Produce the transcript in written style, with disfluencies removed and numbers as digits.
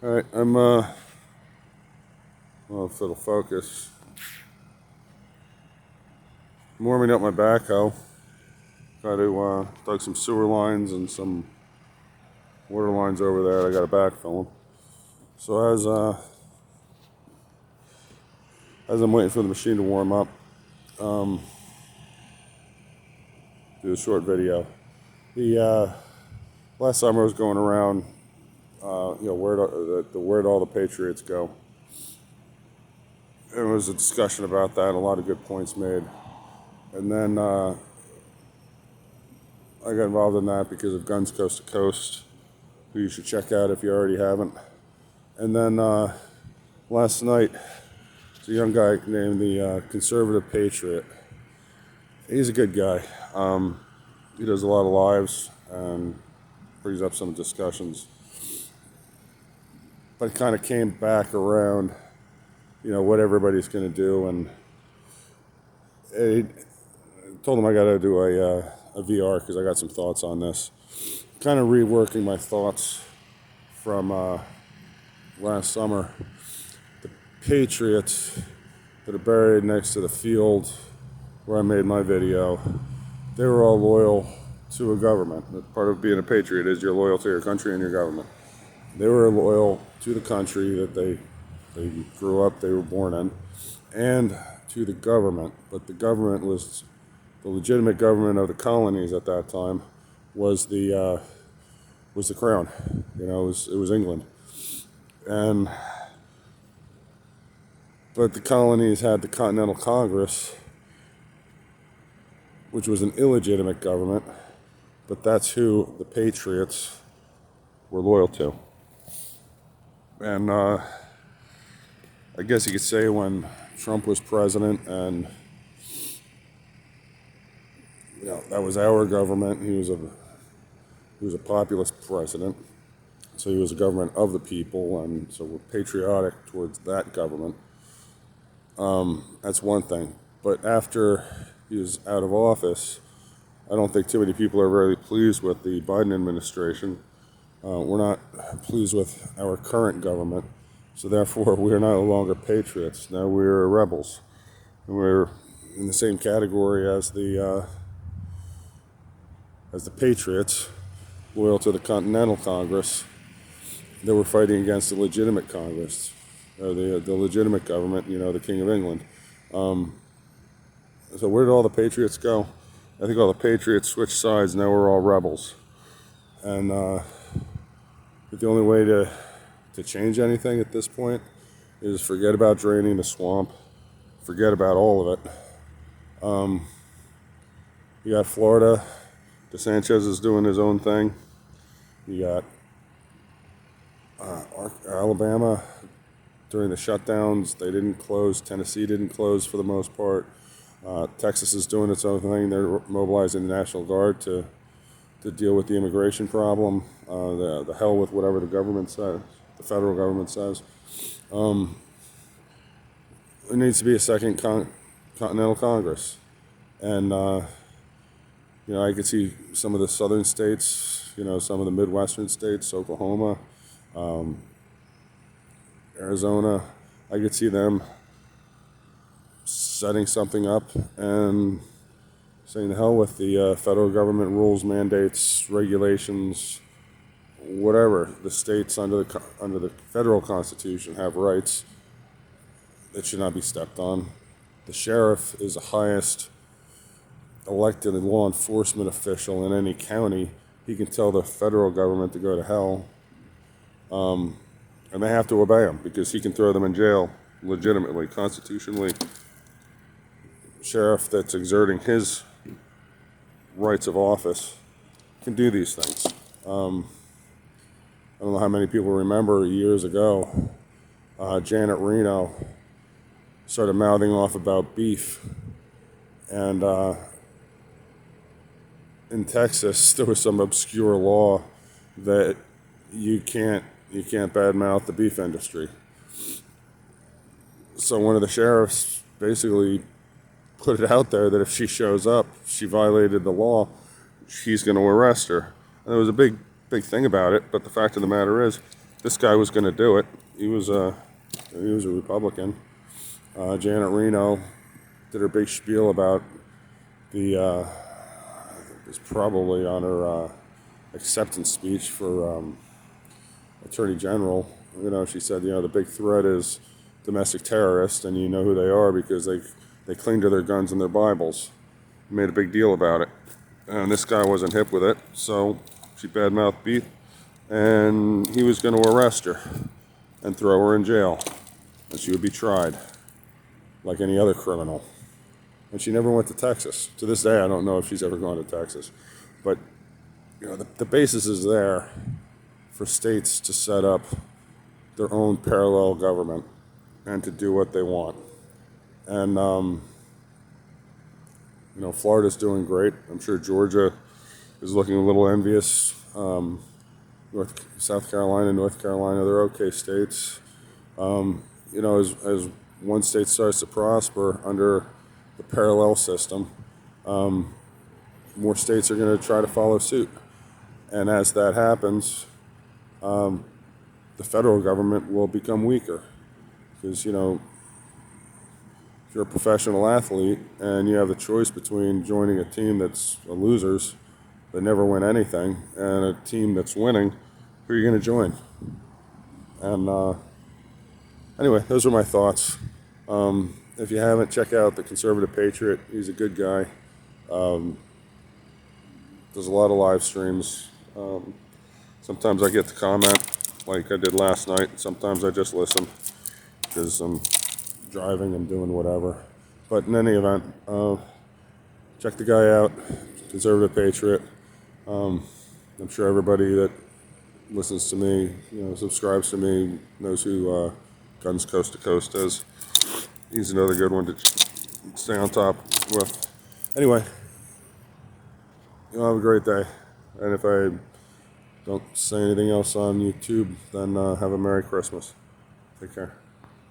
Alright, well, if it'll focus, I'm warming up my backhoe. Got to, dug some sewer lines and some water lines over there. I got to backfill them. So as I'm waiting for the machine to warm up, do a short video. The last summer I was going around, where'd all the patriots go? There was a discussion about that, a lot of good points made. And then I got involved in that because of Guns Coast to Coast, who you should check out if you already haven't. And then last night, there's a young guy named the Conservative Patriot. He's a good guy. He does a lot of lives and brings up some discussions. But it kind of came back around, what everybody's going to do. And I told him I got to do a VR because I got some thoughts on this. Kind of reworking my thoughts from last summer. The patriots that are buried next to the field where I made my video, they were all loyal to a government. Part of being a patriot is you're loyal to your country and your government. They were loyal to the country that they grew up, they were born in, and to the government. But the government was the legitimate government of the colonies at that time was the crown. It was England, but the colonies had the Continental Congress, which was an illegitimate government, but that's who the patriots were loyal to. And I guess you could say when Trump was president and that was our government, he was a populist president, so he was a government of the people, and so we're patriotic towards that government. That's one thing. But after he was out of office, I don't think too many people are very pleased with the Biden administration. We're not pleased with our current government, so therefore we're no longer patriots. Now we're rebels. And we're in the same category as the patriots, loyal to the Continental Congress. They were fighting against the legitimate Congress, or the legitimate government, the King of England. So where did all the patriots go? I think all the patriots switched sides. Now we're all rebels. And the only way to change anything at this point is forget about draining the swamp. Forget about all of it. You got Florida. DeSantis is doing his own thing. You got Alabama. During the shutdowns, they didn't close. Tennessee didn't close for the most part. Texas is doing its own thing. They're mobilizing the National Guard to deal with the immigration problem. The hell with whatever the government says, the federal government says. There needs to be a second Continental Congress. And, I could see some of the southern states, some of the Midwestern states, Oklahoma, Arizona, I could see them setting something up and saying the hell with the federal government rules, mandates, regulations, whatever. The states under the federal Constitution have rights that should not be stepped on. The sheriff is the highest elected law enforcement official in any county. He can tell the federal government to go to hell, and they have to obey him because he can throw them in jail legitimately, constitutionally. Sheriff that's exerting his rights of office can do these things. I don't know how many people remember years ago, Janet Reno started mouthing off about beef, and in Texas there was some obscure law that you can't badmouth the beef industry. So one of the sheriffs basically put it out there that if she shows up, she violated the law, he's going to arrest her. And there was a big thing about it, but the fact of the matter is, this guy was going to do it. He was a Republican. Janet Reno did her big spiel about the it was probably on her acceptance speech for Attorney General. She said, the big threat is domestic terrorists, and you know who they are because they cling to their guns and their Bibles. Made a big deal about it, and this guy wasn't hip with it, so she badmouthed Beef, and he was going to arrest her and throw her in jail, and she would be tried like any other criminal. And she never went to Texas. To this day, I don't know if she's ever gone to Texas, but the basis is there for states to set up their own parallel government and to do what they want. And Florida's doing great. I'm sure Georgia is looking a little envious. South Carolina, North Carolina, they're okay states. As one state starts to prosper under the parallel system, more states are going to try to follow suit. And as that happens, the federal government will become weaker. Because, if you're a professional athlete and you have the choice between joining a team that's a losers, that never win anything, and a team that's winning, who are you going to join? And anyway, those are my thoughts. If you haven't, check out the Conservative Patriot. He's a good guy. Does a lot of live streams. Sometimes I get to comment like I did last night. Sometimes I just listen because I'm driving and doing whatever. But in any event, check the guy out, Conservative Patriot. I'm sure everybody that listens to me, subscribes to me, knows who Guns Coast to Coast is. He's another good one to stay on top with. Anyway, have a great day. And if I don't say anything else on YouTube, then have a Merry Christmas. Take care.